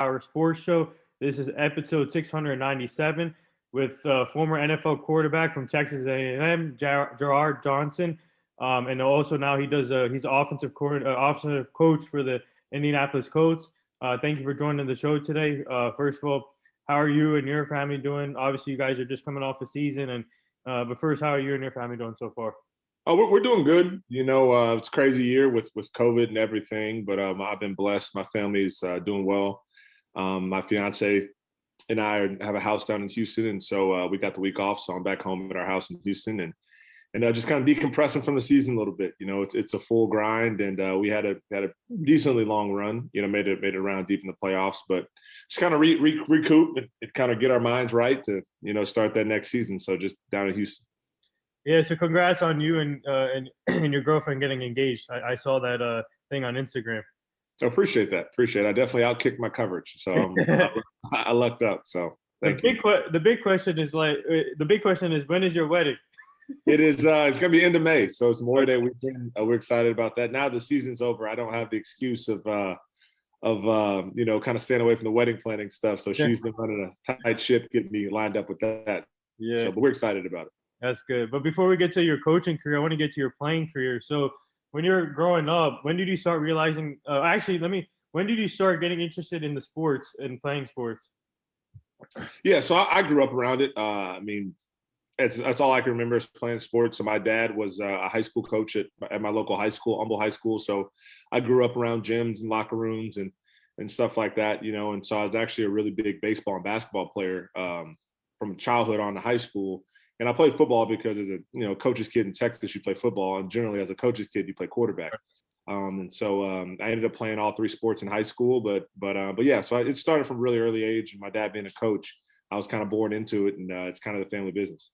our sports show. This is episode 697 with former NFL quarterback from Texas A&M, Jerrod Johnson, and also now he's offensive coach for the Indianapolis Colts. Thank you for joining the show today. First of all, how are you and your family doing? Obviously, you guys are just coming off the season, and but first, how are you and your family doing so far? Oh, we're doing good. It's a crazy year with COVID and everything, but I've been blessed. My family's doing well. My fiance and I have a house down in Houston, and so we got the week off. So I'm back home at our house in Houston, and just kind of decompressing from the season a little bit. It's a full grind, and we had a decently long run. Made it around deep in the playoffs, but just kind of recoup and kind of get our minds right to start that next season. So just down in Houston. Yeah, so congrats on you and and your girlfriend getting engaged. I saw that thing on Instagram. So appreciate that. I definitely outkicked my coverage, so I lucked up. So the big question is when is your wedding? It is. It's gonna be end of May, so it's Memorial Day weekend. We're excited about that. Now the season's over, I don't have the excuse of kind of staying away from the wedding planning stuff. So she's been running a tight ship, getting me lined up with that. Yeah. So, but we're excited about it. That's good. But before we get to your coaching career, I want to get to your playing career. So when you were growing up, when did you start realizing? When did you start getting interested in the sports and playing sports? Yeah, so I grew up around it. That's all I can remember is playing sports. So my dad was a high school coach at my local high school, Humble High School. So I grew up around gyms and locker rooms and stuff like that, And so I was actually a really big baseball and basketball player from childhood on to high school. And I played football because as a coach's kid in Texas, you play football, and generally as a coach's kid, you play quarterback. And so I ended up playing all three sports in high school. But yeah, so it started from really early age. And my dad being a coach, I was kind of born into it, and it's kind of the family business.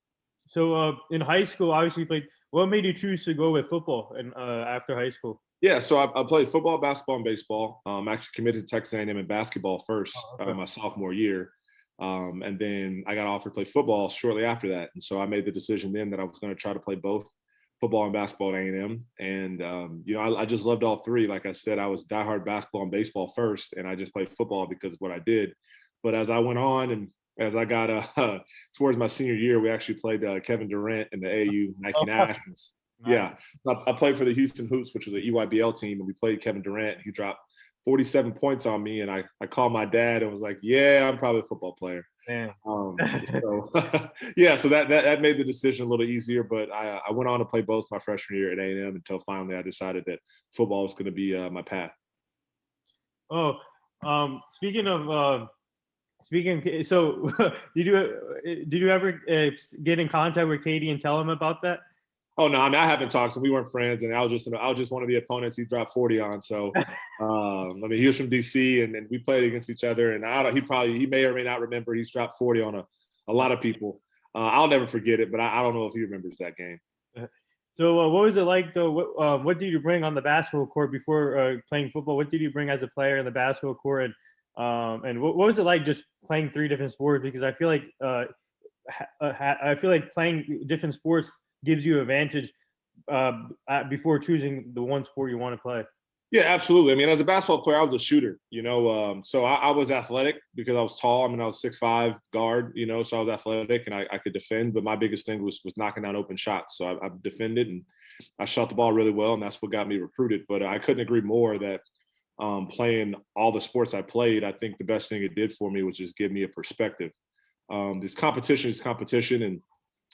So in high school, obviously you played. What made you choose to go with football and after high school? Yeah, so I played football, basketball, and baseball. I actually committed to Texas A&M in basketball first my sophomore year. And then I got offered to play football shortly after that. And so I made the decision then that I was going to try to play both football and basketball at A&M. And, I just loved all three. Like I said, I was diehard basketball and baseball first, and I just played football because of what I did. But as I went on and as I got towards my senior year, we actually played Kevin Durant in the AAU Nike Nationals. Nice. Yeah, I played for the Houston Hoops, which was an EYBL team, and we played Kevin Durant. He dropped 47 points on me, and I called my dad and was like, yeah, I'm probably a football player. So that made the decision a little easier, but I went on to play both my freshman year at A&M until finally I decided that football was going to be my path. So did you ever get in contact with Katie and tell him about that? Oh no, I haven't talked. So we weren't friends, and I was just one of the opponents he dropped 40 on. So, he was from DC, and we played against each other. And he may or may not remember he's dropped 40 on a lot of people. I'll never forget it, but I don't know if he remembers that game. So what was it like though? What did you bring on the basketball court before playing football? What did you bring as a player in the basketball court, and what was it like just playing three different sports? Because I feel like playing different sports gives you advantage before choosing the one sport you want to play. Yeah, absolutely. As a basketball player, I was a shooter, so I was athletic because I was tall. I was 6'5" guard, so I was athletic and I could defend. But my biggest thing was knocking down open shots. So I defended and I shot the ball really well, and that's what got me recruited. But I couldn't agree more that playing all the sports I played, I think the best thing it did for me was just give me a perspective. This competition is competition, and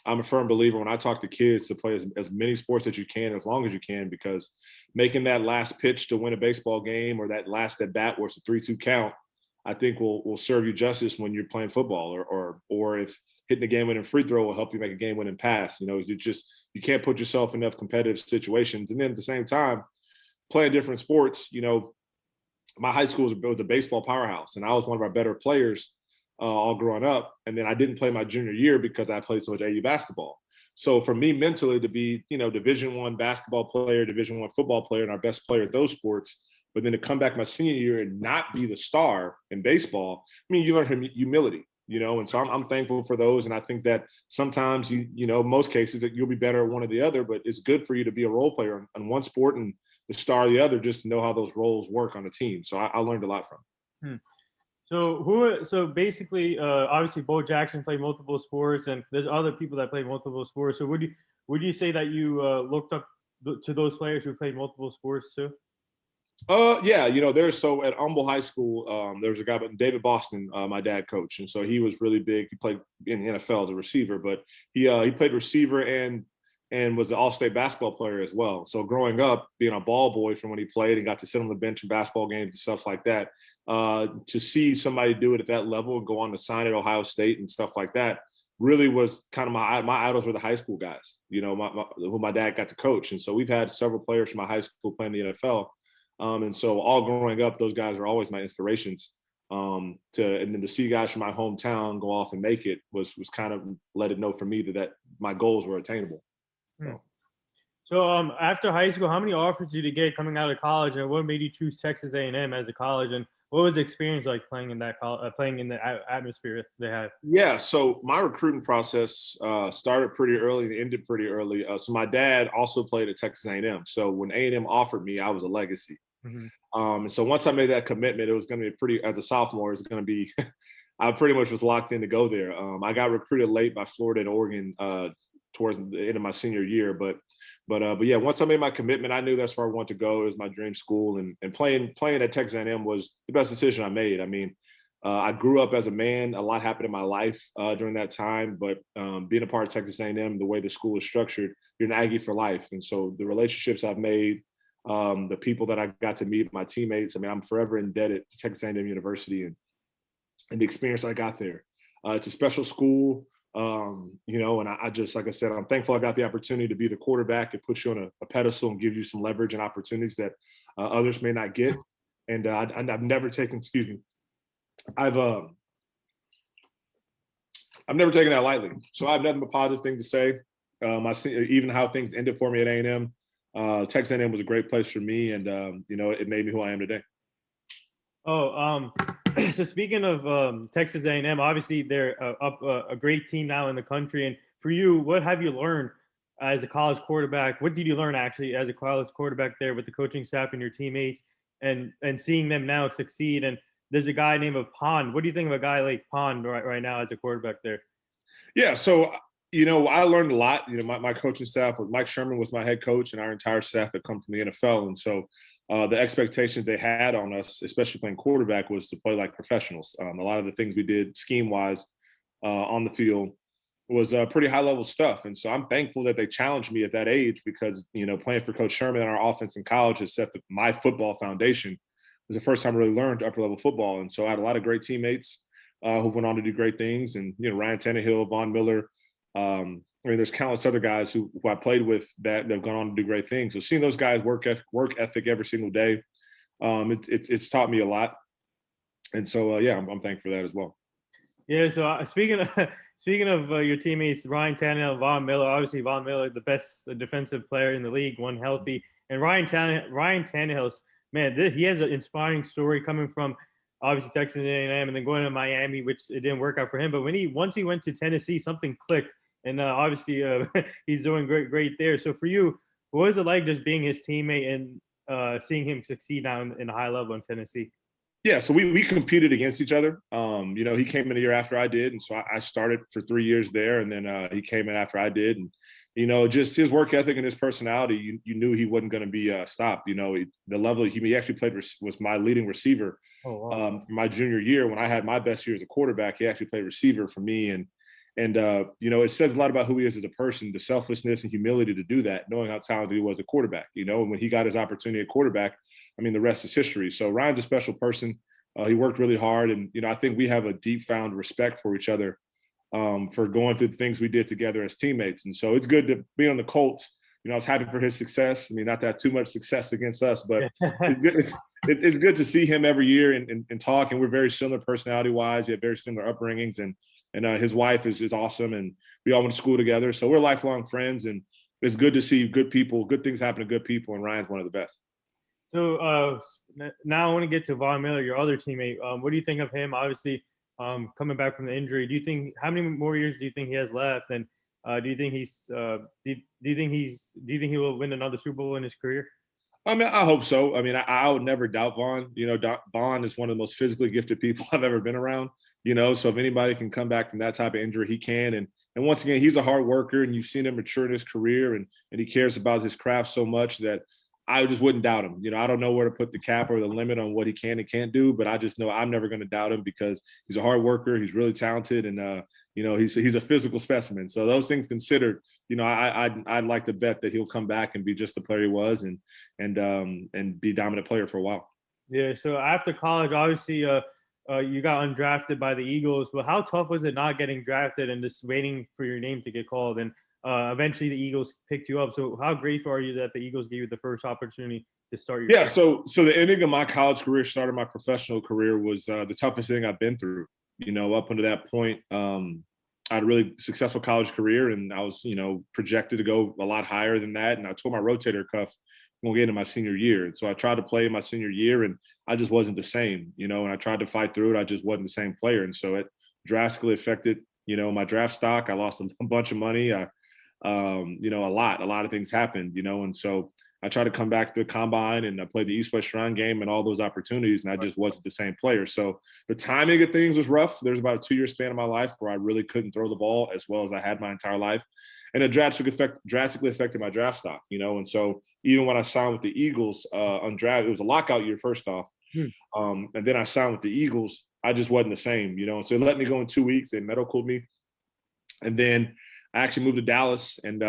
I'm a firm believer when I talk to kids to play as many sports as you can, as long as you can, because making that last pitch to win a baseball game or that last at bat where it's a 3-2 count, I think will serve you justice when you're playing football, or if hitting a game-winning free throw will help you make a game-winning pass. You can't put yourself in enough competitive situations. And then at the same time, playing different sports, my high school was a baseball powerhouse, and I was one of our better players all growing up. And then I didn't play my junior year because I played so much AU basketball. So for me mentally to be, Division I basketball player, Division I football player, and our best player at those sports, but then to come back my senior year and not be the star in baseball, you learn humility, and so I'm thankful for those. And I think that sometimes most cases that you'll be better at one or the other, but it's good for you to be a role player on one sport and the star of the other, just to know how those roles work on a team. So I learned a lot from. So basically, obviously, Bo Jackson played multiple sports, and there's other people that play multiple sports. So would you say that you looked up to those players who played multiple sports too? Yeah, there's so at Humble High School, there was a guy, David Boston, my dad coach, and so he was really big. He played in the NFL as a receiver, but he played receiver and was an all-state basketball player as well. So growing up, being a ball boy from when he played and got to sit on the bench in basketball games and stuff like that, to see somebody do it at that level and go on to sign at Ohio State and stuff like that really was kind of my idols were the high school guys, who my dad got to coach. And so we've had several players from my high school playing the NFL. And so all growing up, those guys are always my inspirations. And then to see guys from my hometown go off and make it was kind of let it know for me that my goals were attainable. So after high school, how many offers did you get coming out of college, and what made you choose Texas A&M as a college, and what was the experience like playing in that playing in the atmosphere they had? Yeah, so my recruiting process started pretty early and ended pretty early. So my dad also played at Texas A&M. So when A&M offered me, I was a legacy. Mm-hmm. And so once I made that commitment, it was going to be as a sophomore, it's going to be, I pretty much was locked in to go there. I got recruited late by Florida and Oregon towards the end of my senior year. But yeah, once I made my commitment, I knew that's where I wanted to go. It was my dream school, and playing at Texas A&M was the best decision I made. I mean, I grew up as a man. A lot happened in my life during that time, but being a part of Texas A&M, the way the school is structured, you're an Aggie for life. And so the relationships I've made, the people that I got to meet, my teammates, I mean, I'm forever indebted to Texas A&M University and the experience I got there. It's a special school. And I just, like I said, I'm thankful I got the opportunity to be the quarterback. It puts you on a pedestal and gives you some leverage and opportunities that others may not get. And I've never taken, I've never taken that lightly. So I have nothing but positive things to say. Even how things ended for me at A&M, Texas A&M was a great place for me, and it made me who I am today. So speaking of Texas A&M, obviously they're a great team now in the country. And for you, what have you learned as a college quarterback? What did you learn actually as a college quarterback there with the coaching staff and your teammates, and seeing them now succeed? And there's a guy named Pond. What do you think of a guy like Pond right now as a quarterback there? Yeah, so I learned a lot. My coaching staff was Mike Sherman was my head coach, and our entire staff had come from the NFL, and so the expectations they had on us, especially playing quarterback, was to play like professionals. A lot of the things we did scheme-wise on the field was pretty high-level stuff. And so I'm thankful that they challenged me at that age because, playing for Coach Sherman and our offense in college has set my football foundation. It was the first time I really learned upper-level football. And so I had a lot of great teammates who went on to do great things. And, Ryan Tannehill, Von Miller, there's countless other guys who I played with that have gone on to do great things. So seeing those guys work ethic every single day, it's taught me a lot. And so, I'm thankful for that as well. Yeah. So speaking of your teammates, Ryan Tannehill, Von Miller, obviously Von Miller, the best defensive player in the league, one healthy, and Ryan Tannehill's man, he has an inspiring story coming from obviously Texas A&M and then going to Miami, which it didn't work out for him. But once he went to Tennessee, something clicked. And obviously, he's doing great there. So for you, what was it like just being his teammate and seeing him succeed now in a high level in Tennessee? Yeah, so we competed against each other. He came in a year after I did, and so I started for 3 years there, and then he came in after I did, and just his work ethic and his personality, you knew he wasn't going to be stopped. The level he actually played was my leading receiver. Oh, wow. My junior year when I had my best year as a quarterback. He actually played receiver for me, and it says a lot about who he is as a person, the selflessness and humility to do that, knowing how talented he was a quarterback, and when he got his opportunity at quarterback, I mean, the rest is history. So Ryan's a special person. He worked really hard, and I think we have a deep found respect for each other for going through the things we did together as teammates. And so it's good to be on the Colts. I was happy for his success. I mean, not to have too much success against us, but it's good to see him every year and talk. And we're very similar personality-wise. We have very similar upbringings, and his wife is awesome, and we all went to school together. So we're lifelong friends, and it's good to see good things happen to good people, and Ryan's one of the best. So now I want to get to Von Miller, your other teammate. What do you think of him? Obviously, coming back from the injury, how many more years do you think he has left? And do you think he will win another Super Bowl in his career? I mean, I hope so. I mean, I would never doubt Vaughn. You know, Vaughn is one of the most physically gifted people I've ever been around. You know, so if anybody can come back from that type of injury, he can. And once again, he's a hard worker, and you've seen him mature in his career, and he cares about his craft so much that I just wouldn't doubt him. You know, I don't know where to put the cap or the limit on what he can and can't do, but I just know I'm never going to doubt him because he's a hard worker. He's really talented, and you know, he's a physical specimen. So those things considered, you know, I'd like to bet that he'll come back and be just the player he was, and be a dominant player for a while. Yeah. So after college, obviously, you got undrafted by the Eagles. But how tough was it not getting drafted and just waiting for your name to get called? And eventually, the Eagles picked you up. So how grateful are you that the Eagles gave you the first opportunity to start your Yeah, career? so the ending of my college career, started my professional career, was the toughest thing I've been through. You know, up until that point, I had a really successful college career, and I was, you know, projected to go a lot higher than that. And I tore my rotator cuff going into my senior year. And so I tried to play my senior year, and I just wasn't the same, you know, and I tried to fight through it. I just wasn't the same player. And so it drastically affected, you know, my draft stock. I lost a bunch of money. You know, a lot of things happened, you know, and so I tried to come back to the combine, and I played the East West Shrine game and all those opportunities, and I just wasn't the same player. So the timing of things was rough. There's about a 2-year span of my life where I really couldn't throw the ball as well as I had my entire life. And it drastically affected my draft stock, you know. And so even when I signed with the Eagles undrafted, it was a lockout year, first off. Hmm. And then I signed with the Eagles. I just wasn't the same, you know. And so they let me go in 2 weeks. They medicaled me. And then I actually moved to Dallas and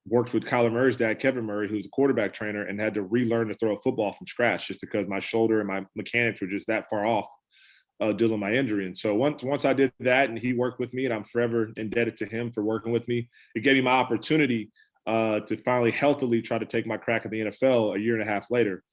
worked with Kyler Murray's dad, Kevin Murray, who's a quarterback trainer, and had to relearn to throw a football from scratch just because my shoulder and my mechanics were just that far off dealing with my injury. And so once I did that, and he worked with me, and I'm forever indebted to him for working with me, it gave me my opportunity to finally healthily try to take my crack at the NFL a year and a half later.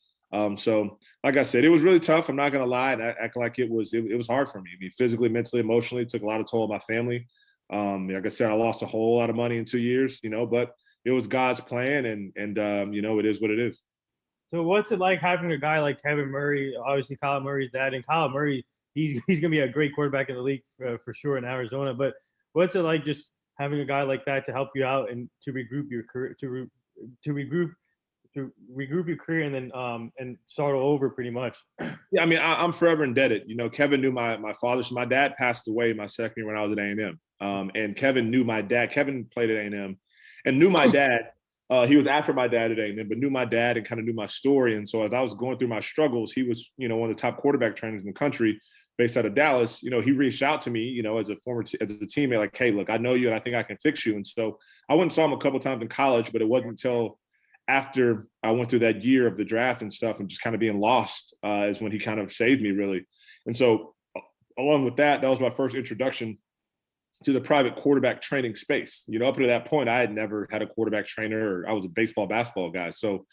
So like I said, it was really tough. I'm not going to lie and act like it was hard for me. I mean, physically, mentally, emotionally, it took a lot of toll on my family. Like I said, I lost a whole lot of money in 2 years, you know, but it was God's plan, and you know, it is what it is. So what's it like having a guy like Kevin Murray, obviously Kyler Murray's dad, and Kyler Murray, he's gonna be a great quarterback in the league for sure in Arizona. But what's it like just having a guy like that to help you out and to regroup your career, to regroup your career, and then and start all over pretty much? Yeah, I mean, I'm forever indebted. You know, Kevin knew my father. So my dad passed away my second year when I was at A&M. And Kevin knew my dad. Kevin played at A&M and knew my dad. He was after my dad at A&M, but knew my dad and kind of knew my story. And so as I was going through my struggles, he was, you know, one of the top quarterback trainers in the country based out of Dallas. You know, he reached out to me, you know, as a as a teammate, like, hey, look, I know you and I think I can fix you. And so I went and saw him a couple of times in college, but it wasn't until after I went through that year of the draft and stuff and just kind of being lost is when he kind of saved me, really. And so along with that, that was my first introduction to the private quarterback training space. You know, up to that point, I had never had a quarterback trainer, or I was a basketball guy. So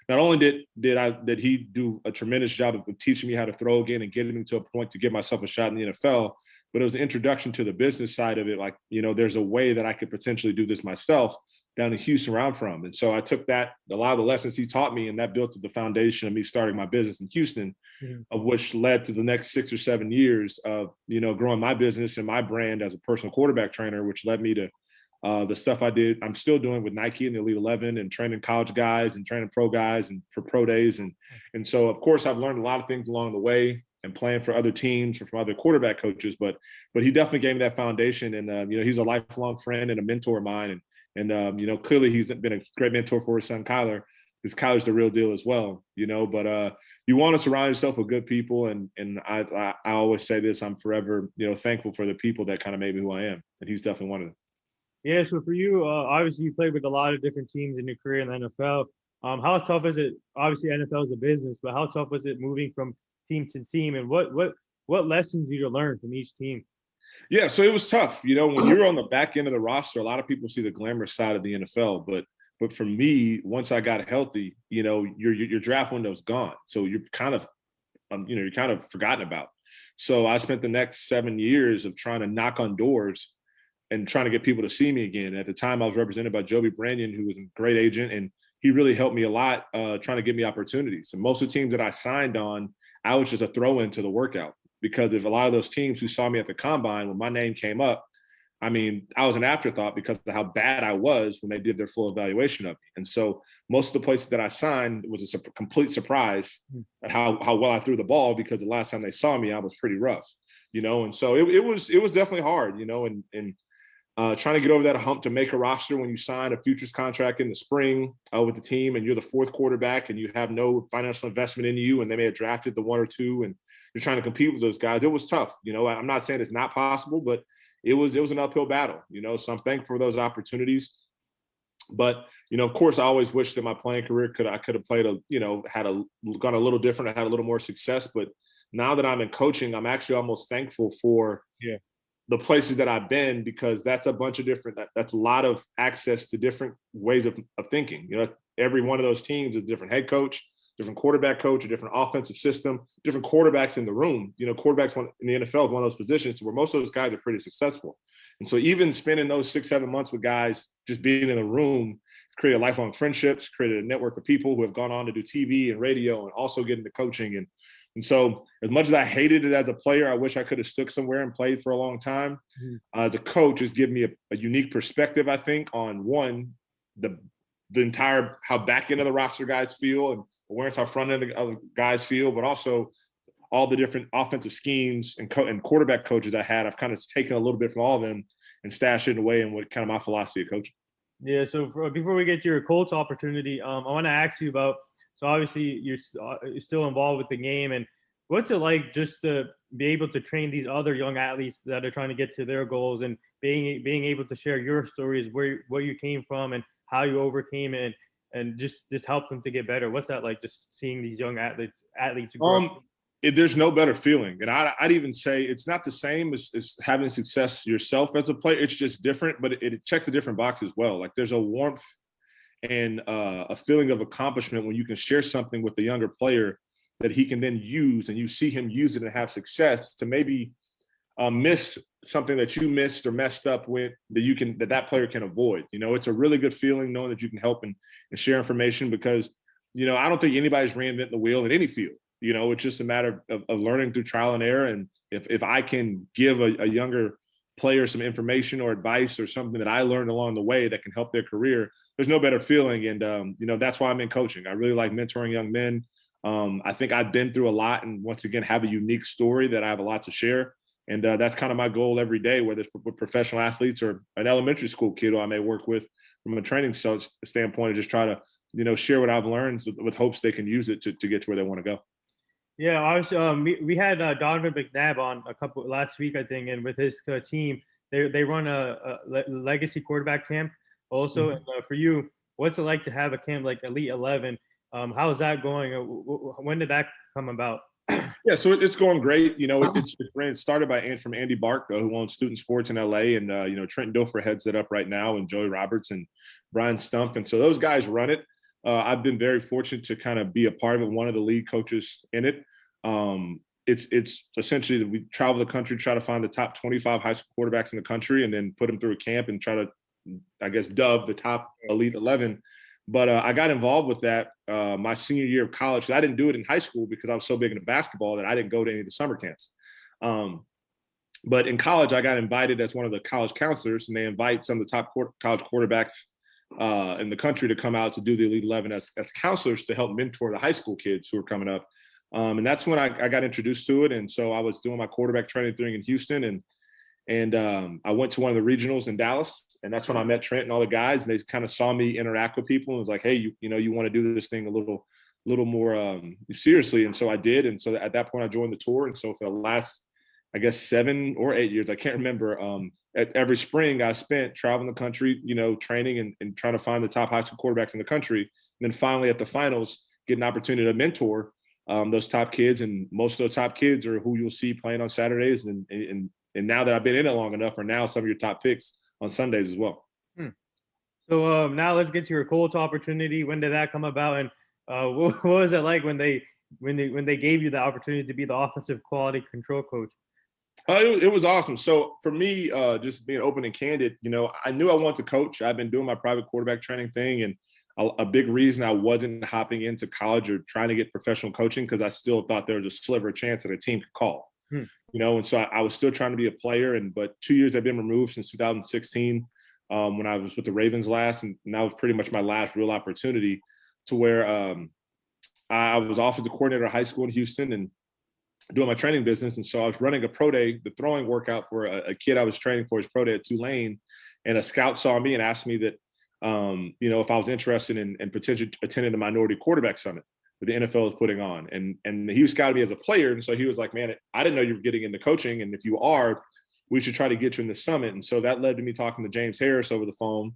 not only did he do a tremendous job of teaching me how to throw again and getting me to a point to give myself a shot in the NFL, but it was an introduction to the business side of it. Like, you know, there's a way that I could potentially do this myself down in Houston, where I'm from. And so I took a lot of the lessons he taught me, and that built the foundation of me starting my business in Houston, of which led to the next 6 or 7 years of, you know, growing my business and my brand as a personal quarterback trainer, which led me to the stuff I did. I'm still doing with Nike and the Elite 11, and training college guys and training pro guys and for pro days. And so, of course, I've learned a lot of things along the way and playing for other teams or from other quarterback coaches, but he definitely gave me that foundation. And, you know, he's a lifelong friend and a mentor of mine. And you know, clearly he's been a great mentor for his son, Kyler, because Kyler's the real deal as well, you know. But you want to surround yourself with good people. And I always say this, I'm forever, you know, thankful for the people that kind of made me who I am. And he's definitely one of them. Yeah. So for you, obviously you played with a lot of different teams in your career in the NFL. How tough is it? Obviously, NFL is a business, but how tough was it moving from team to team, and what lessons did you learn from each team? Yeah, so it was tough. You know, when you're on the back end of the roster, a lot of people see the glamorous side of the NFL, but for me, once I got healthy, you know, your draft window's gone, so you're kind of, you know, you're kind of forgotten about. So I spent the next 7 years of trying to knock on doors and trying to get people to see me again. At the time, I was represented by Joby Brannion, who was a great agent, and he really helped me a lot trying to give me opportunities. And most of the teams that I signed on, I was just a throw in to the workout, because if a lot of those teams who saw me at the combine, when my name came up, I mean, I was an afterthought because of how bad I was when they did their full evaluation of me. And so most of the places that I signed was a complete surprise at how well I threw the ball, because the last time they saw me, I was pretty rough, And so it was definitely hard, and trying to get over that hump to make a roster when you sign a futures contract in the spring with the team, and you're the fourth quarterback and you have no financial investment in you, and they may have drafted the one or two, and you're trying to compete with those guys. It was tough. I'm not saying it's not possible, but it was an uphill battle, so I'm thankful for those opportunities. But, of course, I always wish that my playing career I could have played gone a little different. I had a little more success. But now that I'm in coaching, I'm actually almost thankful for the places that I've been, because that's a bunch of different, that's a lot of access to different ways of thinking. Every one of those teams is a different head coach, different quarterback coach, a different offensive system, different quarterbacks in the room. Quarterbacks in the NFL is one of those positions where most of those guys are pretty successful. And so even spending those 6-7 months with guys, just being in the room, created lifelong friendships, created a network of people who have gone on to do TV and radio and also get into coaching. And so as much as I hated it as a player, I wish I could have stuck somewhere and played for a long time. As a coach, it's given me a unique perspective, I think, on one, the entire, how back end of the roster guys feel, and awareness how front end of the guys feel, but also all the different offensive schemes and quarterback coaches I had. I've kind of taken a little bit from all of them and stashed it away in what kind of my philosophy of coaching. Yeah. So before we get to your Colts opportunity, I want to ask you about, so obviously you're still involved with the game, and what's it like just to be able to train these other young athletes that are trying to get to their goals, and being able to share your stories, where you came from and how you overcame it, and just help them to get better? What's that like, just seeing these young athletes grow? There's no better feeling. And I'd even say it's not the same as having success yourself as a player. It's just different, but it checks a different box as well. Like there's a warmth and a feeling of accomplishment when you can share something with the younger player that he can then use, and you see him use it and have success, to maybe miss something that you missed or messed up with, that player can avoid. It's a really good feeling knowing that you can help and share information, because, I don't think anybody's reinventing the wheel in any field. It's just a matter of learning through trial and error. And if I can give a younger player some information or advice or something that I learned along the way that can help their career, there's no better feeling. And, that's why I'm in coaching. I really like mentoring young men. I think I've been through a lot, and once again, have a unique story that I have a lot to share. And that's kind of my goal every day, whether it's with professional athletes or an elementary school kid who I may work with from a training standpoint, and just try to, share what I've learned with hopes they can use it to get to where they want to go. Yeah, obviously, we had Donovan McNabb on last week, I think, and with his team, they run a legacy quarterback camp also. And for you, what's it like to have a camp like Elite 11? How is that going? When did that come about? Yeah, so it's going great. It's started from Andy Bark, who owns Student Sports in LA, and Trenton Dilfer heads it up right now, and Joey Roberts and Brian Stump, and so those guys run it. I've been very fortunate to kind of be a part of it, one of the lead coaches in it. It's essentially that we travel the country, try to find the top 25 high school quarterbacks in the country, and then put them through a camp and try to, I guess, dub the top Elite 11. But I got involved with that my senior year of college. I didn't do it in high school because I was so big into basketball that I didn't go to any of the summer camps. But in college, I got invited as one of the college counselors, and they invite some of the top college quarterbacks in the country to come out to do the Elite 11 as counselors to help mentor the high school kids who are coming up. And that's when I got introduced to it. And so I was doing my quarterback training thing in Houston, and I went to one of the regionals in Dallas, and that's when I met Trent and all the guys, and they kind of saw me interact with people and was like, hey, you want to do this thing a little more seriously. And so I did. And so at that point I joined the tour. And so for the last, I guess, 7 or 8 years, I can't remember, every spring I spent traveling the country, training and trying to find the top high school quarterbacks in the country. And then finally at the finals, get an opportunity to mentor those top kids. And most of those top kids are who you'll see playing on Saturdays. And now that I've been in it long enough, are now some of your top picks on Sundays as well. So now let's get to your Colts opportunity. When did that come about? And what was it like when they gave you the opportunity to be the offensive quality control coach? It was awesome. So for me, just being open and candid, I knew I wanted to coach. I've been doing my private quarterback training thing, and a big reason I wasn't hopping into college or trying to get professional coaching, because I still thought there was a sliver of chance that a team could call. And so I was still trying to be a player. But 2 years I've been removed since 2016 when I was with the Ravens last, and that was pretty much my last real opportunity to where I was offensive coordinator at high school in Houston and doing my training business. And so I was running a pro day, the throwing workout for a kid I was training for his pro day at Tulane. And a scout saw me and asked me that, if I was interested in potentially attending the minority quarterback summit that the NFL is putting on. And he scouted me as a player. And so he was like, man, I didn't know you were getting into coaching. And if you are, we should try to get you in the summit. And so that led to me talking to James Harris over the phone,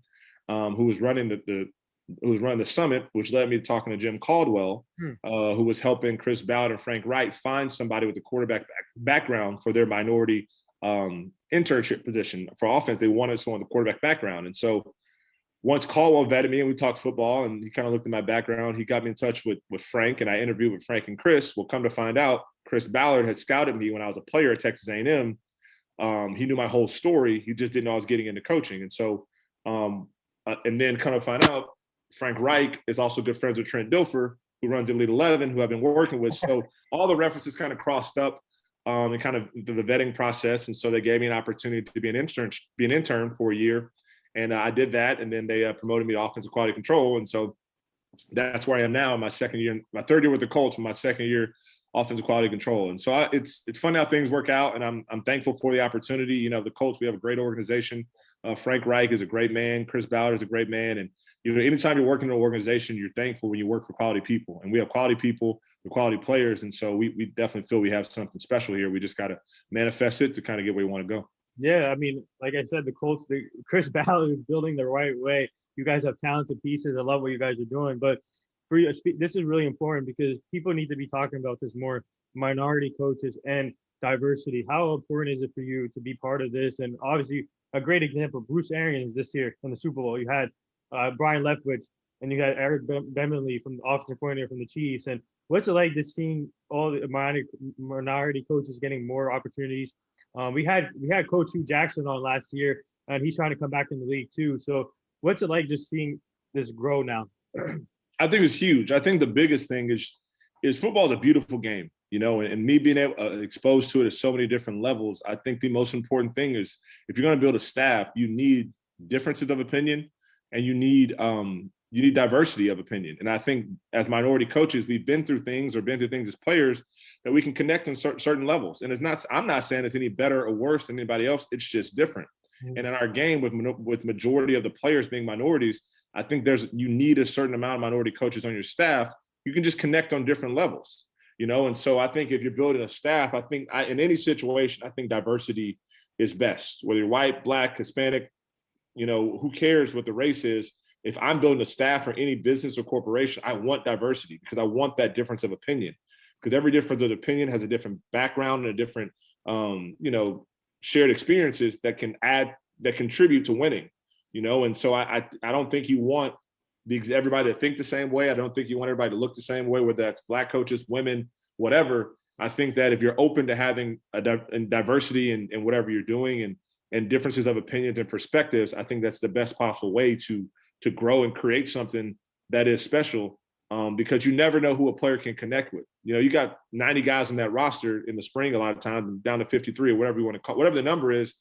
who was running the summit, which led me to talking to Jim Caldwell, who was helping Chris Ballard and Frank Wright find somebody with a quarterback background for their minority internship position for offense. They wanted someone with a quarterback background. And so once Caldwell vetted me and we talked football and he kind of looked at my background, he got me in touch with Frank, and I interviewed with Frank and Chris. Well, come to find out, Chris Ballard had scouted me when I was a player at Texas A&M. He knew my whole story. He just didn't know I was getting into coaching. And so, and then kind of find out, Frank Reich is also good friends with Trent Dilfer, who runs Elite 11, who I've been working with. So all the references kind of crossed up and kind of the vetting process. And so they gave me an opportunity to be an intern for a year. And I did that. And then they promoted me to offensive quality control. And so that's where I am now in my third year with the Colts, in my second year offensive quality control. And so it's funny how things work out. And I'm thankful for the opportunity. The Colts, we have a great organization. Frank Reich is a great man. Chris Ballard is a great man. And anytime you're working in an organization, you're thankful when you work for quality people. And we have quality people, with quality players. And so we definitely feel we have something special here. We just got to manifest it to kind of get where we want to go. Yeah, I mean, like I said, the Colts, Chris Ballard is building the right way. You guys have talented pieces. I love what you guys are doing. But for you, this is really important because people need to be talking about this more, minority coaches and diversity. How important is it for you to be part of this? And obviously, a great example, Bruce Arians this year in the Super Bowl. You had Brian Leftwich, and you had Eric Bemerly from the offensive coordinator from the Chiefs. And what's it like just seeing all the minority coaches getting more opportunities? We had Coach Hugh Jackson on last year, and he's trying to come back in the league too. So what's it like just seeing this grow now? I think it's huge. I think the biggest thing is football is a beautiful game, and me being exposed to it at so many different levels. I think the most important thing is if you're going to build a staff, you need differences of opinion, and you need diversity of opinion. And I think as minority coaches, we've been through things as players that we can connect on certain levels. And I'm not saying it's any better or worse than anybody else. It's just different. Mm-hmm. And in our game with majority of the players being minorities, I think you need a certain amount of minority coaches on your staff. You can just connect on different levels, And so I think if you're building a staff, I think in any situation, I think diversity is best. Whether you're white, black, Hispanic, who cares what the race is? If I'm building a staff for any business or corporation, I want diversity because I want that difference of opinion. Because every difference of opinion has a different background and a different, shared experiences that contribute to winning. And so I don't think you want everybody to think the same way. I don't think you want everybody to look the same way, whether that's black coaches, women, whatever. I think that if you're open to having diversity in whatever you're doing and differences of opinions and perspectives, I think that's the best possible way to grow and create something that is special, because you never know who a player can connect with. You got 90 guys on that roster in the spring a lot of times, down to 53 or whatever you want to call, whatever the number is.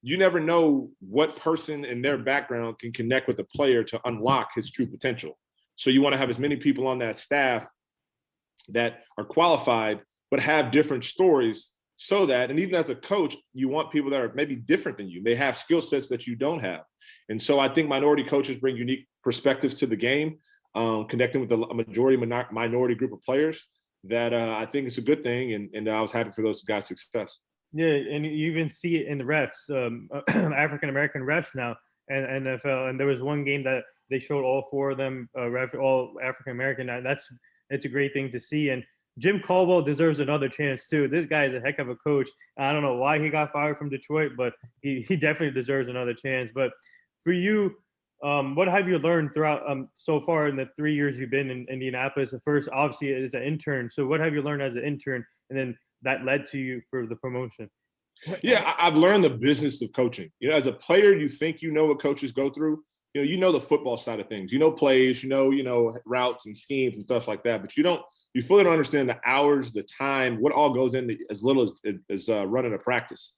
You never know what person in their background can connect with a player to unlock his true potential. So you want to have as many people on that staff that are qualified but have different stories, so that, and even as a coach, you want people that are maybe different than you. They have skill sets that you don't have. And so I think minority coaches bring unique perspectives to the game, connecting with a majority minority group of players that I think is a good thing. And I was happy for those guys' success. Yeah, and you even see it in the refs, African-American refs now and NFL. And there was one game that they showed all four of them, all African-American. It's a great thing to see. And Jim Caldwell deserves another chance too. This guy is a heck of a coach. I don't know why he got fired from Detroit, but he definitely deserves another chance. But for you, what have you learned throughout so far in the 3 years you've been in Indianapolis? The first, obviously, as an intern. So what have you learned as an intern, and then that led to you for the promotion? Yeah, I've learned the business of coaching. As a player, you think you know what coaches go through. you know the football side of things. You know plays, routes and schemes and stuff like that. But you fully don't understand the hours, the time, what all goes into as little as running a practice.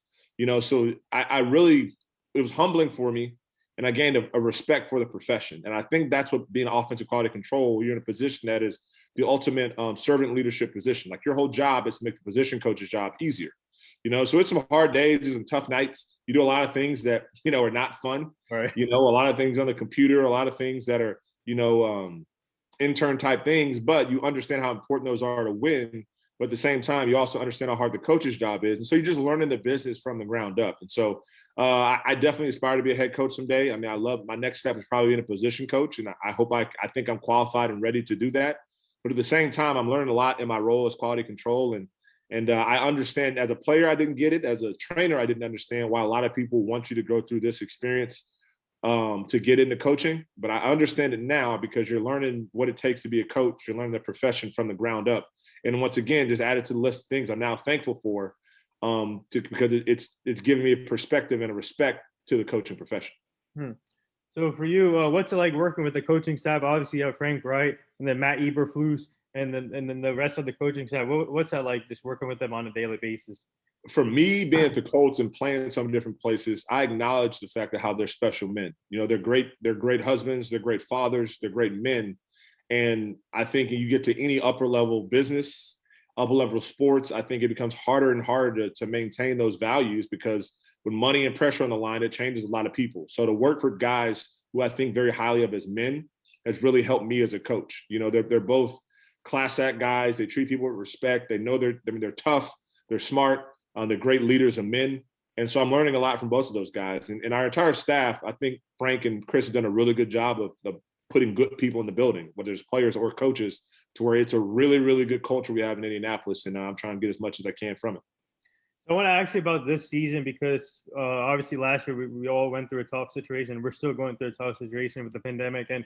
So I really, it was humbling for me, and I gained a respect for the profession. And I think that's what being offensive quality control, you're in a position that is the ultimate servant leadership position. Like your whole job is to make the position coach's job easier. So it's some hard days and tough nights. You do a lot of things that, are not fun. Right. A lot of things on the computer, a lot of things that are, intern type things, but you understand how important those are to win. But at the same time, you also understand how hard the coach's job is. And so you're just learning the business from the ground up. And so I definitely aspire to be a head coach someday. I mean, I love, my next step is probably being a position coach. And I think I'm qualified and ready to do that. But at the same time, I'm learning a lot in my role as quality control. And I understand as a player, I didn't get it. As a trainer, I didn't understand why a lot of people want you to go through this experience to get into coaching. But I understand it now because you're learning what it takes to be a coach. You're learning the profession from the ground up. And once again, just added to the list of things I'm now thankful for because it's giving me a perspective and a respect to the coaching profession. So for you, what's it like working with the coaching staff? Obviously, you have Frank Wright and then Matt Eberflus and then the rest of the coaching staff. What's that like, just working with them on a daily basis? For me, being at the Colts and playing in some different places, I acknowledge the fact of how they're special men. They're great husbands, they're great fathers, they're great men. And I think you get to any upper level business, upper level sports, I think it becomes harder and harder to maintain those values because with money and pressure on the line, it changes a lot of people. So to work for guys who I think very highly of as men has really helped me as a coach. They're both class act guys. They treat people with respect. They know they're tough, they're smart, they're great leaders of men. And so I'm learning a lot from both of those guys. And our entire staff, I think Frank and Chris have done a really good job of putting good people in the building, whether it's players or coaches, to where it's a really, really good culture we have in Indianapolis. And I'm trying to get as much as I can from it. So I want to ask you about this season because obviously last year we all went through a tough situation. We're still going through a tough situation with the pandemic. And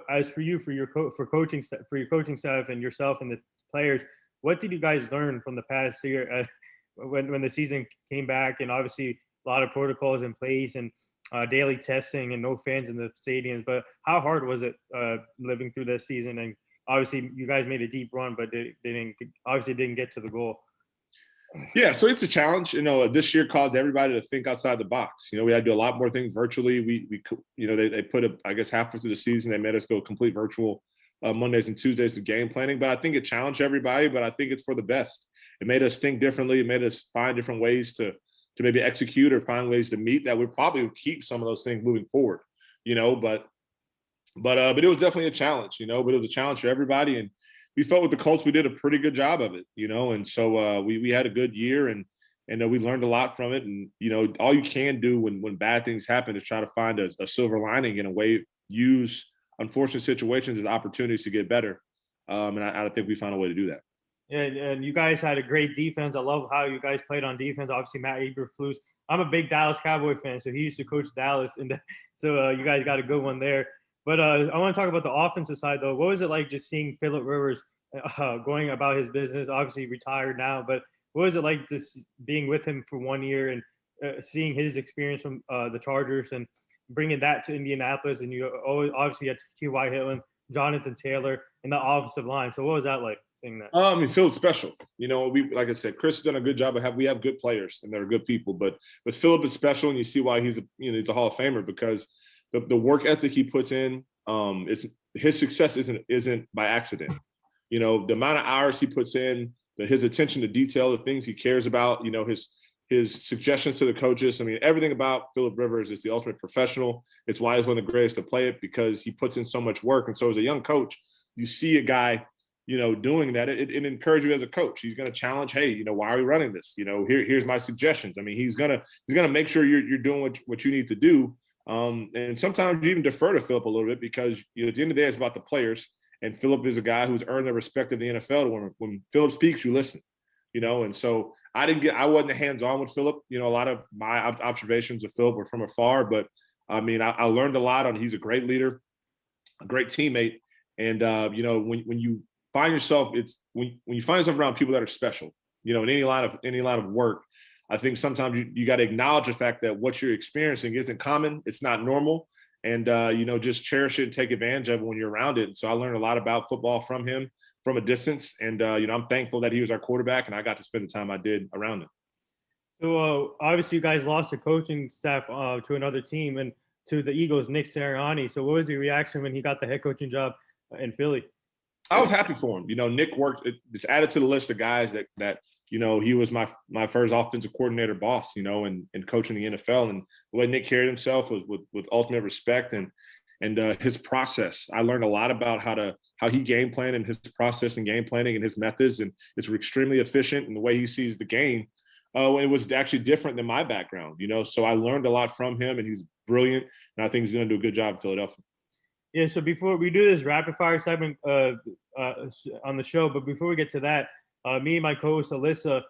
as for you, for your coaching staff and yourself and the players, what did you guys learn from the past year when the season came back and obviously a lot of protocols in place and daily testing and no fans in the stadiums? But how hard was it living through this season? And obviously you guys made a deep run, but they didn't get to the goal. Yeah, so it's a challenge. This year caused everybody to think outside the box. We had to do a lot more things virtually. They put I guess halfway through the season, they made us go complete virtual Mondays and Tuesdays of game planning. But I think it challenged everybody, but I think it's for the best. It made us think differently. It made us find different ways to maybe execute or find ways to meet that would probably keep some of those things moving forward, but it was definitely a challenge, but it was a challenge for everybody. And we felt with the Colts, we did a pretty good job of it, and so we had a good year and we learned a lot from it. And, all you can do when bad things happen is try to find a silver lining in a way, use unfortunate situations as opportunities to get better. And I think we found a way to do that. Yeah, and you guys had a great defense. I love how you guys played on defense. Obviously, Matt Eberflus. I'm a big Dallas Cowboy fan, so he used to coach Dallas, and so you guys got a good one there. But I want to talk about the offensive side, though. What was it like just seeing Philip Rivers going about his business? Obviously retired now, but what was it like just being with him for 1 year and seeing his experience from the Chargers and bringing that to Indianapolis? And you obviously had T.Y. Hilton, Jonathan Taylor, and the offensive line. So what was that like? That? Philip's special. We, like I said, Chris has done a good job. We have good players and they're good people, but Philip is special, and you see why he's a Hall of Famer, because the work ethic he puts in, his success isn't by accident. The amount of hours he puts in, his attention to detail, the things he cares about, his suggestions to the coaches. I mean, everything about Philip Rivers is the ultimate professional. It's why he's one of the greatest to play it, because he puts in so much work. And so as a young coach, you see a guy doing that, it encourages you as a coach. He's going to challenge, hey, why are we running this? Here's my suggestions. I mean, he's gonna make sure you're doing what you need to do. And sometimes you even defer to Philip a little bit, because at the end of the day, it's about the players. And Philip is a guy who's earned the respect of the NFL. When Philip speaks, you listen. And so I wasn't hands-on with Philip. A lot of my observations of Philip were from afar, but I mean, I learned a lot on. He's a great leader, a great teammate, and when you find yourself, when you find yourself around people that are special, in any line of work, I think sometimes you got to acknowledge the fact that what you're experiencing isn't common. It's not normal. and just cherish it and take advantage of it when you're around it. And so I learned a lot about football from him from a distance, and I'm thankful that he was our quarterback, and I got to spend the time I did around him. So obviously, you guys lost the coaching staff to another team and to the Eagles, Nick Sirianni. So what was your reaction when he got the head coaching job in Philly? I was happy for him. Nick worked. It's added to the list of guys that he was my first offensive coordinator boss. And coaching the NFL, and the way Nick carried himself was with ultimate respect and his process. I learned a lot about how he game planned and his process and game planning and his methods, and it's extremely efficient. And the way he sees the game, it was actually different than my background. So I learned a lot from him, and he's brilliant. And I think he's going to do a good job in Philadelphia. Yeah, so before we do this rapid fire segment on the show, but before we get to that, me and my co-host Alyssa,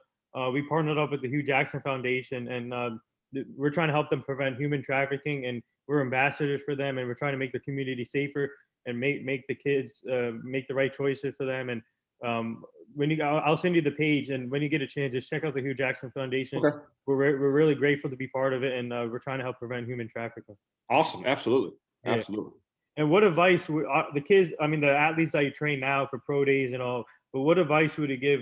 we partnered up with the Hugh Jackson Foundation, and we're trying to help them prevent human trafficking, and we're ambassadors for them, and we're trying to make the community safer and make the kids make the right choices for them. And I'll send you the page, and when you get a chance, just check out the Hugh Jackson Foundation. Okay. We're really grateful to be part of it, and we're trying to help prevent human trafficking. Awesome, absolutely, Yeah. absolutely. And what advice would the kids, the athletes that you train now for pro days and all, but what advice would you give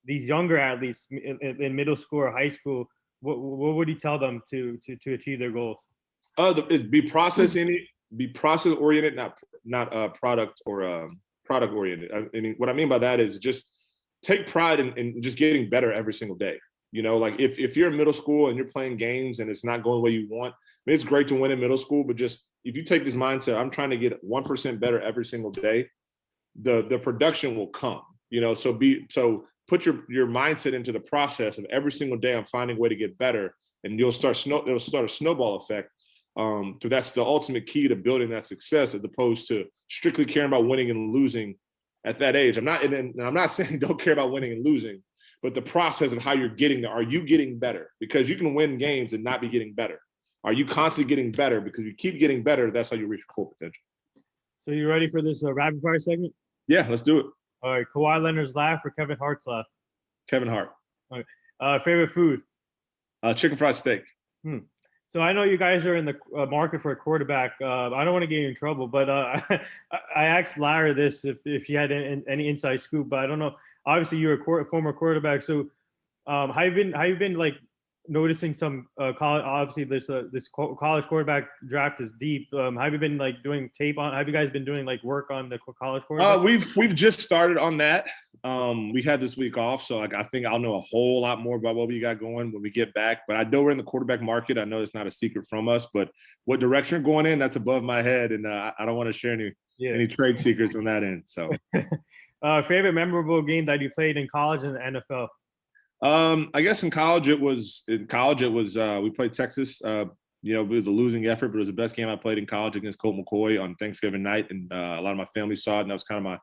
these younger athletes in middle school or high school? What would you tell them to achieve their goals? Be process oriented, not product or product oriented. What I mean by that is just take pride in just getting better every single day. Like if you're in middle school and you're playing games and it's not going the way you want, it's great to win in middle school, but just if you take this mindset, I'm trying to get 1% better every single day, the production will come. So put your mindset into the process of every single day. I'm finding a way to get better, and it'll start a snowball effect. So that's the ultimate key to building that success, as opposed to strictly caring about winning and losing at that age. I'm not saying don't care about winning and losing, but the process of how you're getting there. Are you getting better? Because you can win games and not be getting better. Are you constantly getting better? Because if you keep getting better, that's how you reach your full potential. So you ready for this rapid fire segment? Yeah, let's do it. All right, Kawhi Leonard's laugh or Kevin Hart's laugh? Kevin Hart. All right. Favorite food? Chicken fried steak. So I know you guys are in the market for a quarterback. I don't want to get you in trouble, but I asked Lara this if she had any inside scoop, but I don't know. Obviously, you're a former quarterback, so how you been like noticing some college? Obviously, this college quarterback draft is deep. Have you been like doing tape on? Have you guys been doing like work on the college quarterback? We've just started on that. We had this week off, so I think I'll know a whole lot more about what we got going when we get back. But I know we're in the quarterback market. I know it's not a secret from us, but what direction we're going in, that's above my head, and I don't want to share any trade secrets on that end. So, favorite memorable game that you played in college and the NFL? I guess in college it was we played Texas. It was a losing effort, but it was the best game I played in college against Colt McCoy on Thanksgiving night, and a lot of my family saw it, and that was kind of my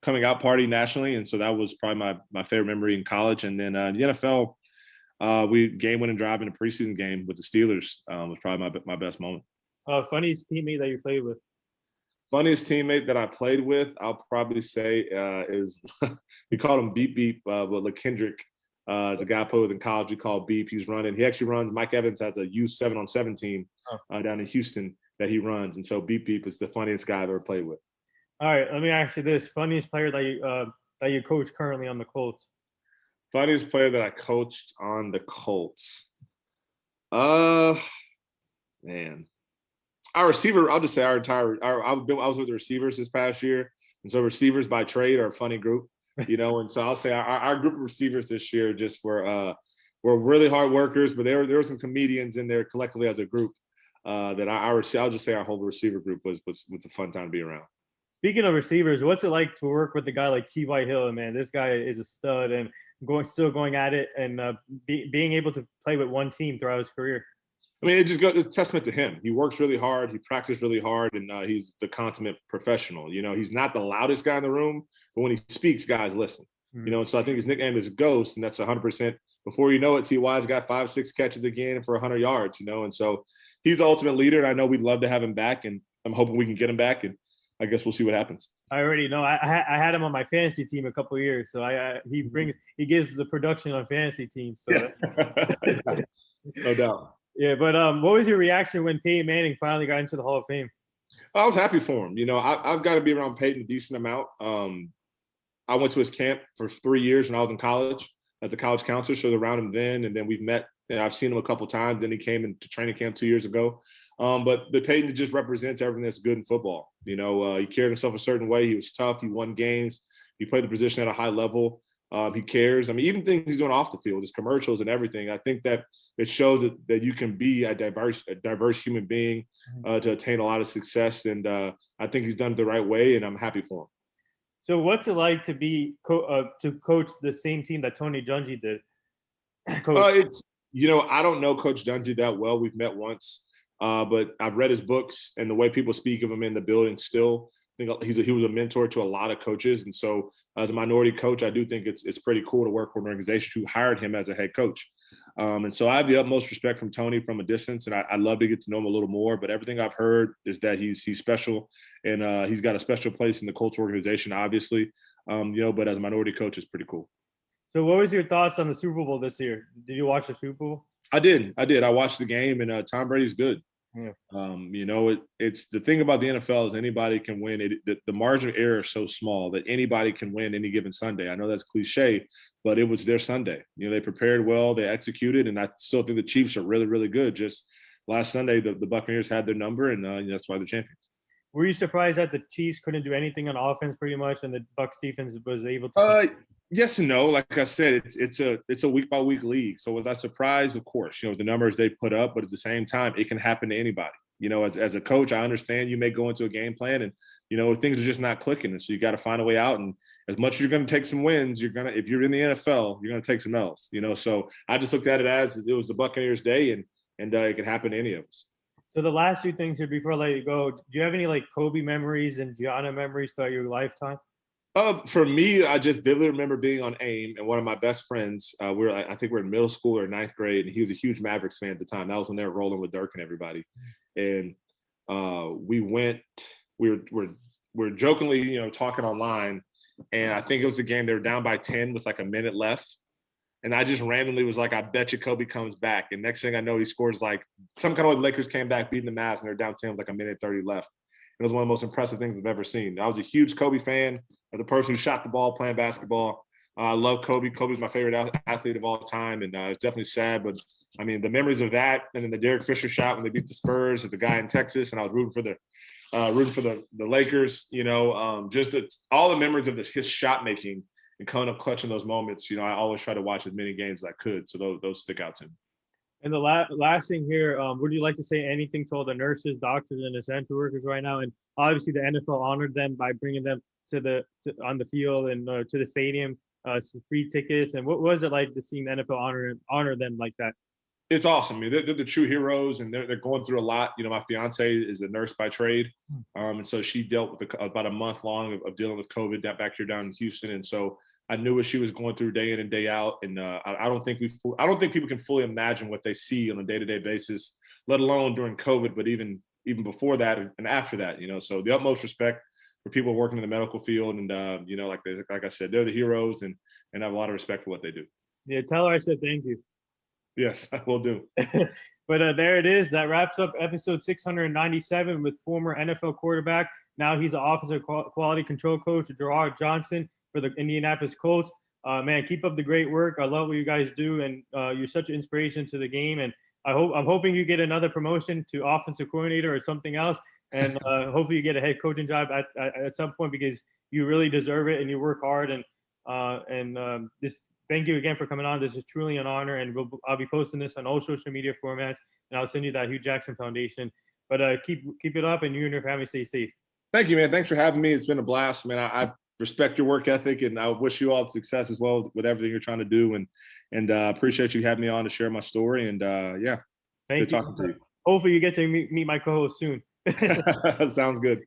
coming out party nationally, and so that was probably my favorite memory in college. And then the NFL, we game winning drive in a preseason game with the Steelers was probably my best moment. Funniest teammate that you played with? Funniest teammate that I played with, I'll probably say is we called him Beep Beep, but LaKendrick. As a guy I played with in college, we call Beep. He actually runs. Mike Evans has a youth 7-on-7 team down in Houston that he runs, and so Beep Beep is the funniest guy I've ever played with. All right, let me ask you this: funniest player that you coach currently on the Colts? Funniest player that I coached on the Colts. Man, our receiver. I'll just say I was with the receivers this past year, and so receivers by trade are a funny group. And so I'll say our group of receivers this year just were really hard workers, but there were some comedians in there collectively as a group that I'll just say our whole receiver group was a fun time to be around. Speaking of receivers, what's it like to work with a guy like T.Y. Hill? Man, this guy is a stud and still going at it, and being able to play with one team throughout his career. It's a testament to him. He works really hard. He practices really hard, and he's the consummate professional. He's not the loudest guy in the room, but when he speaks, guys listen. Mm-hmm. And so I think his nickname is Ghost, and that's 100%. Before you know it, T.Y.'s got 5-6 catches again for 100 yards, and so he's the ultimate leader, and I know we'd love to have him back, and I'm hoping we can get him back, and I guess we'll see what happens. I already know. I had him on my fantasy team a couple of years, so he gives the production on fantasy teams. So. No doubt. Yeah, but what was your reaction when Peyton Manning finally got into the Hall of Fame? I was happy for him. I've got to be around Peyton a decent amount. I went to his camp for 3 years when I was in college as a college counselor, so around him then, and then we've met. I've seen him a couple times. Then he came into training camp 2 years ago. But Peyton just represents everything that's good in football. He carried himself a certain way. He was tough. He won games. He played the position at a high level. He cares. I mean, even things he's doing off the field, his commercials and everything. I think that it shows that you can be a diverse human being to attain a lot of success. And I think he's done it the right way, and I'm happy for him. So what's it like to be to coach the same team that Tony Dungy did? I don't know Coach Dungy that well. We've met once, but I've read his books and the way people speak of him in the building still. I think he was a mentor to a lot of coaches. And so as a minority coach, I do think it's pretty cool to work for an organization who hired him as a head coach. And so I have the utmost respect from Tony from a distance, and I'd love to get to know him a little more. But everything I've heard is that he's special, and he's got a special place in the Colts organization, obviously. But as a minority coach, it's pretty cool. So what was your thoughts on the Super Bowl this year? Did you watch the Super Bowl? I did. I watched the game, and Tom Brady's good. Yeah. It's the thing about the NFL is anybody can win. The margin of error is so small that anybody can win any given Sunday. I know that's cliche, but it was their Sunday. They prepared well, they executed, and I still think the Chiefs are really, really good. Just last Sunday, the Buccaneers had their number, and that's why they're champions. Were you surprised that the Chiefs couldn't do anything on offense pretty much, and the Bucs defense was able to? Yes and no. Like I said, it's a week by week league. So was I surprised? Of course, the numbers they put up, but at the same time, it can happen to anybody. As a coach, I understand you may go into a game plan and things are just not clicking, and so you got to find a way out. And as much as you're going to take some wins, if you're in the NFL, you're going to take some L's. So I just looked at it as it was the Buccaneers' day, and it could happen to any of us. So the last two things here before I let you go, do you have any Kobe memories and Gianna memories throughout your lifetime? For me, I just vividly remember being on AIM, and one of my best friends, I think we're in middle school or ninth grade, and he was a huge Mavericks fan at the time. That was when they were rolling with Dirk and everybody. And we were jokingly, talking online, and I think it was the game they were down by 10 with a minute left. And I just randomly was like, I bet you Kobe comes back. And next thing I know, he scores some kind of way the Lakers came back, beating the Mavs, and they're down 10 with a minute 30 left. It was one of the most impressive things I've ever seen. I was a huge Kobe fan, the person who shot the ball playing basketball. I love Kobe. Kobe's my favorite athlete of all time, and it's definitely sad. But, I mean, the memories of that, and then the Derek Fisher shot when they beat the Spurs as the guy in Texas, and I was rooting for the Lakers, all the memories of his shot making and coming up clutch in those moments. I always try to watch as many games as I could, so those stick out to me. And the last thing here, would you like to say anything to all the nurses, doctors, and essential workers right now? And obviously, the NFL honored them by bringing them on the field and to the stadium, free tickets. And what was it like to see the NFL honor them like that? It's awesome. I mean, they're the true heroes, and they're going through a lot. My fiance is a nurse by trade, and so she dealt with about a month long of dealing with COVID back here down in Houston, and so I knew what she was going through day in and day out, and I don't think people can fully imagine what they see on a day-to-day basis, let alone during COVID, but even before that and after that. So the utmost respect for people working in the medical field, and like I said, they're the heroes, and I have a lot of respect for what they do. Yeah, tell her I said thank you. Yes, I will do. But there it is. That wraps up episode 697 with former NFL quarterback. Now he's an offensive quality control coach, Jerrod Johnson, for the Indianapolis Colts. Man, keep up the great work. I love what you guys do, and you're such an inspiration to the game. And I'm hoping you get another promotion to offensive coordinator or something else, and hopefully you get a head coaching job at some point, because you really deserve it and you work hard. And this. Thank you again for coming on. This is truly an honor, and I'll be posting this on all social media formats, and I'll send you that Hugh Jackson Foundation. But keep it up, and you and your family stay safe. Thank you, man. Thanks for having me. It's been a blast, man. I respect your work ethic, and I wish you all success as well with everything you're trying to do. And appreciate you having me on to share my story. And yeah, thank you. Talking to you. Hopefully, you get to meet my co-host soon. Sounds good.